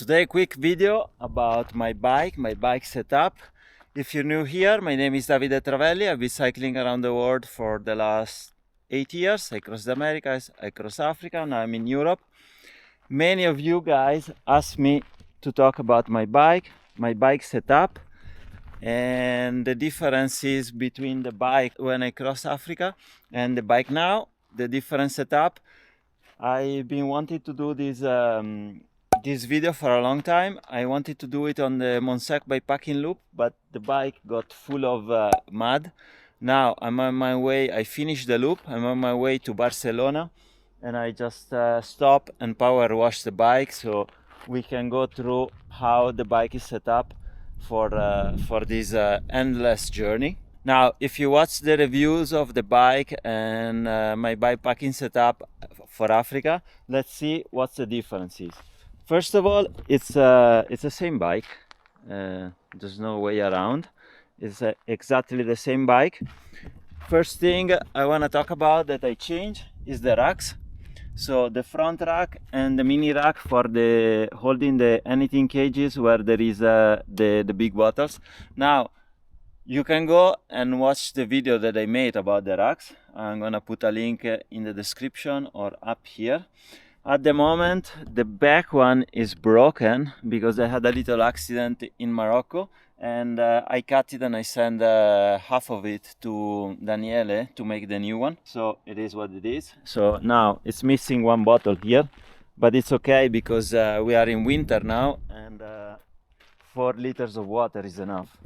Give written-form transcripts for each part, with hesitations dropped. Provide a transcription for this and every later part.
Today a quick video about my bike setup. If you're new here, my name is Davide Travelli. I've been cycling around the world for the last 8 years. I crossed the Americas, I crossed Africa, now I'm in Europe. Many of you guys asked me to talk about my bike setup, and the differences between the bike when I cross Africa and the bike now, the different setup. I've been wanting to do this video for a long time. I wanted to do it on the Montsec bikepacking loop, but the bike got full of mud. Now I'm on my way. I finished the loop. I'm on my way to Barcelona, and I just stop and power wash the bike so we can go through how the bike is set up for this endless journey. Now, if you watch the reviews of the bike and my bikepacking setup for Africa, let's see what the difference is. First of all, it's the same bike. There's no way around. It's exactly the same bike. First thing I want to talk about that I changed is the racks. So the front rack and the mini rack for the holding the anything cages where there is the big bottles. Now, you can go and watch the video that I made about the racks. I'm gonna put a link in the description or up here. At the moment, the back one is broken because I had a little accident in Morocco, and I cut it and I sent half of it to Daniele to make the new one. So it is what it is. So now it's missing one bottle here, but it's okay because we are in winter now, and 4 liters of water is enough.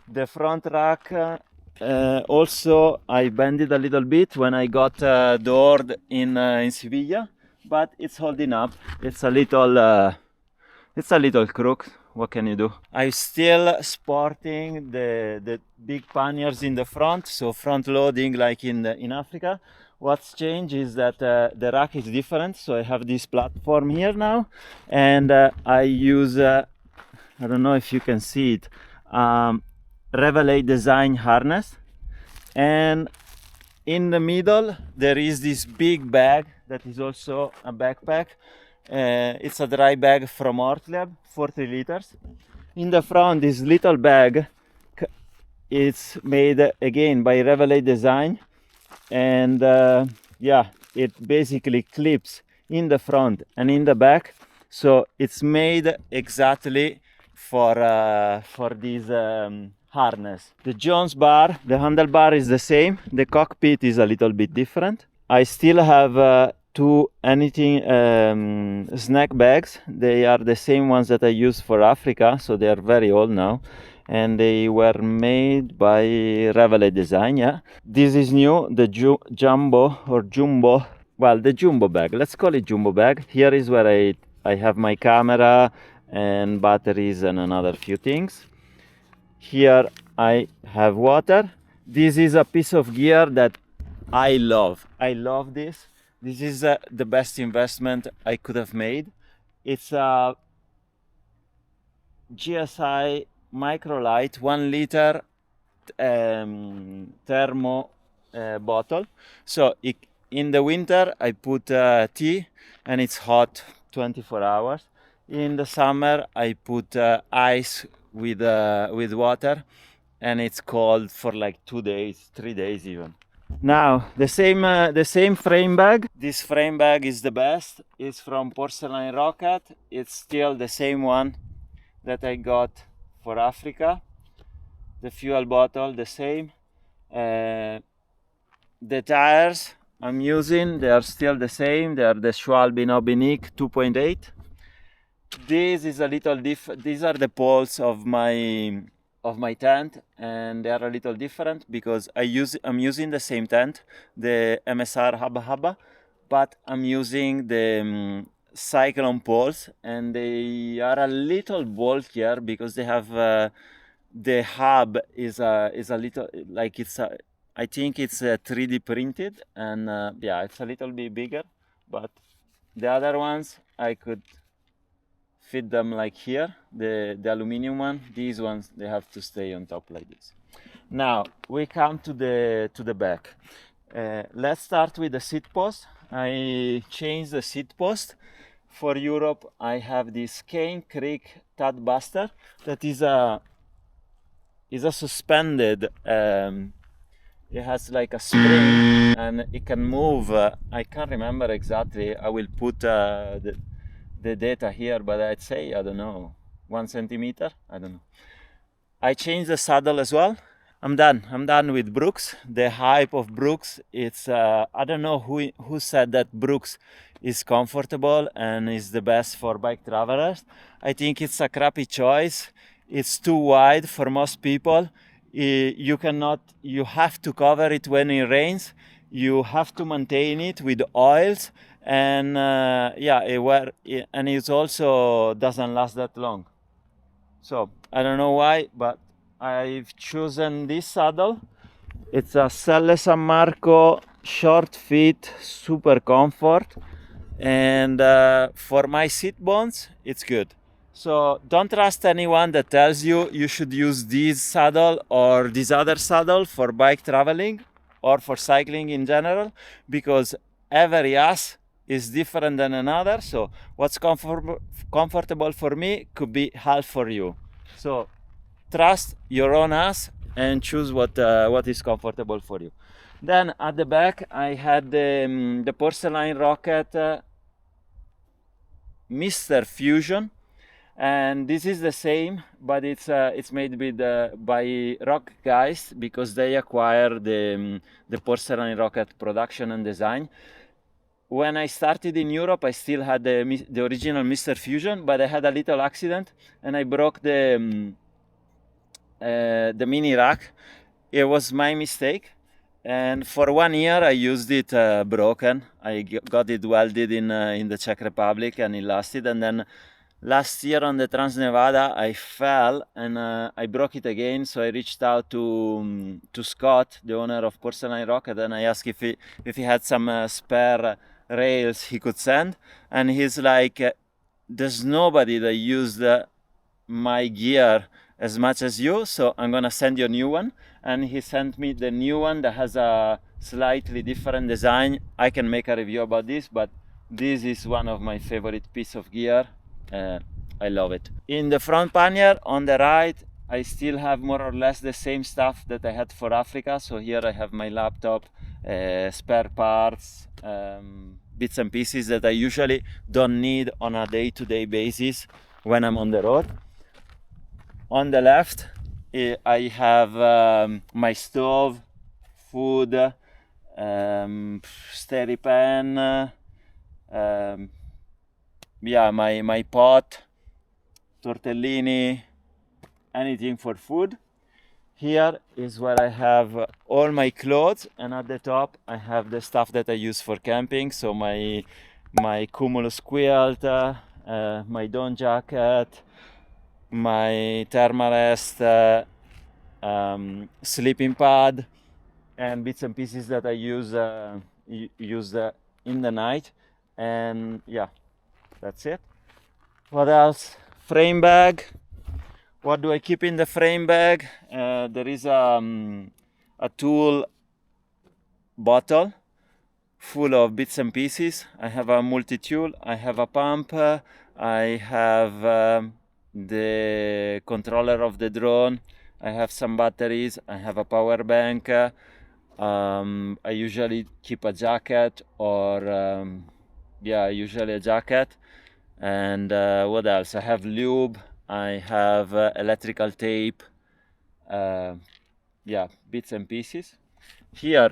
The front rack also I bent it a little bit when I got doored in Sevilla, but it's holding up. It's a little crook. What can you do? I'm still sporting the big panniers in the front, so front loading like in Africa. What's changed is that the rack is different. So I have this platform here now, and I use I don't know if you can see it. Revelate design harness, and in the middle there is this big bag that is also a backpack. It's a dry bag from Ortlab, 40 liters. In the front, this little bag is made again by Revelate design, and it basically clips in the front and in the back, so it's made exactly for this harness. The Jones bar, the handlebar is the same. The cockpit is a little bit different. I still have 2 anything snack bags. They are the same ones that I used for Africa, so they are very old now, and they were made by Revelate Design. Yeah, this is new. The jumbo or jumbo. Well, the jumbo bag. Let's call it jumbo bag. Here is where I have my camera and batteries and another few things. Here I have water. This is a piece of gear that I love. I love this. This is the best investment I could have made. It's a GSI Microlight 1 liter thermo bottle. So in the winter I put tea and it's hot 24 hours. In the summer I put ice with water, and it's cold for like 2 days, 3 days even. Now the same frame bag. This frame bag is the best. It's from Porcelain Rocket. It's still the same one that I got for Africa. The fuel bottle the same. The tires I'm using, they are still the same. They are the Schwalbe Nobinic 2.8. This is a little these are the poles of my tent, and they are a little different because I'm using the same tent, the MSR Habba, but I'm using the Cyclone poles, and they are a little bulkier because they have the hub is a little like I think it's 3D printed, and it's a little bit bigger, but the other ones I could fit them like here, the aluminum one. These ones, they have to stay on top like this. Now we come to the back. Let's start with the seat post. I changed the seat post. For Europe, I have this Cane Creek Tadbuster that is a suspended. It has like a spring and it can move. I can't remember exactly. I will put the data here, but I'd say, I don't know, 1 centimeter. I don't know. I changed the saddle as well. I'm done with Brooks. The hype of Brooks, it's I don't know who said that Brooks is comfortable and is the best for bike travelers. I think it's a crappy choice. It's too wide for most people. You have to cover it when it rains. You have to maintain it with oils, and and it also doesn't last that long. So I don't know why, but I've chosen this saddle. It's a Selle San Marco short fit, super comfort, and for my seat bones, it's good. So don't trust anyone that tells you you should use this saddle or this other saddle for bike traveling or for cycling in general, because every ass is different than another. So what's comfortable for me could be half for you. So trust your own ass and choose what is comfortable for you. Then at the back I had the Porcelain Rocket Mr. Fusion, and this is the same, but it's made with by Rockgeist, because they acquired the Porcelain Rocket production and design. When I started in Europe, I still had the original Mr. Fusion, but I had a little accident and I broke the mini rack. It was my mistake, and for 1 year I used it broken. I got it welded in the Czech Republic, and it lasted. And then last year on the Trans Nevada, I fell and I broke it again. So I reached out to Scott, the owner of Porcelain Rocket, and I asked if he had some spare rails he could send. And he's like, "There's nobody that used my gear as much as you, so I'm gonna send you a new one." And he sent me the new one that has a slightly different design. I can make a review about this, but this is one of my favorite piece of gear. I love it. In the front pannier on the right, I still have more or less the same stuff that I had for Africa. So here I have my laptop, spare parts, bits and pieces that I usually don't need on a day-to-day basis when I'm on the road. On the left, I have my stove, food, Steripan, my pot, tortellini, anything for food. Here is where I have all my clothes, and at the top I have the stuff that I use for camping. So my Cumulus quilt, my down jacket, my Thermarest sleeping pad, and bits and pieces that I use in the night. And yeah, that's it. What else? Frame bag. What do I keep in the frame bag? There is a tool bottle full of bits and pieces. I have a multi-tool, I have a pump, I have the controller of the drone, I have some batteries, I have a power bank. I usually keep a jacket, or usually a jacket. And what else? I have lube, I have electrical tape, bits and pieces. Here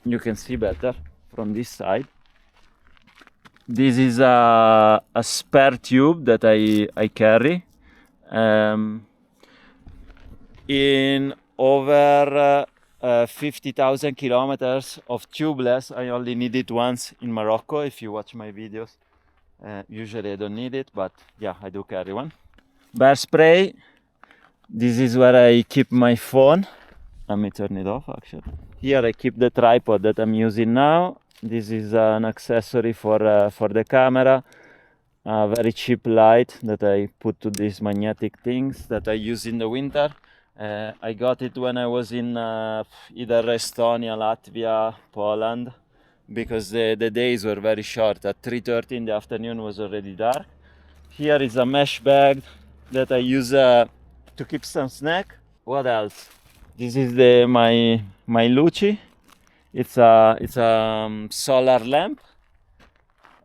you can see better from this side. This is a spare tube that I carry. In over 50,000 kilometers of tubeless, I only need it once in Morocco. If you watch my videos, usually I don't need it, but yeah, I do carry one. Bear spray. This is where I keep my phone. Let me turn it off actually. Here I keep the tripod that I'm using now. This is an accessory for the camera. A very cheap light that I put to these magnetic things that I use in the winter. I got it when I was in either Estonia, Latvia, Poland. because the days were very short. At 3:30 in the afternoon was already dark. Here is a mesh bag that I use to keep some snack. What else? This is my Luci. It's a solar lamp.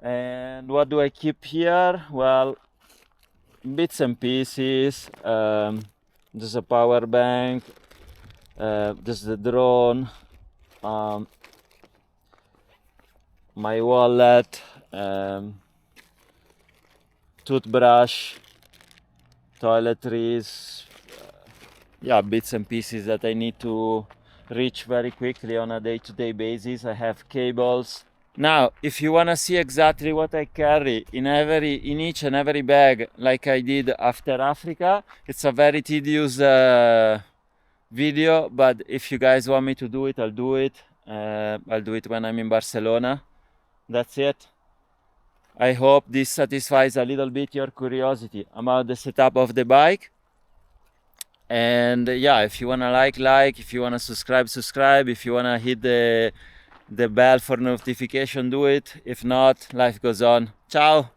And what do I keep here? Well, bits and pieces. There's a power bank. There's the drone. My wallet. Toothbrush. Toiletries. Yeah, bits and pieces that I need to reach very quickly on a day-to-day basis. I have cables. Now, if you want to see exactly what I carry in each and every bag, like I did after Africa, it's a very tedious video, but if you guys want me to do it, I'll do it. I'll do it when I'm in Barcelona. That's it. I hope this satisfies a little bit your curiosity about the setup of the bike. And yeah, if you wanna like, if you wanna subscribe, if you wanna hit the bell for notification, do it. If not, life goes on. Ciao.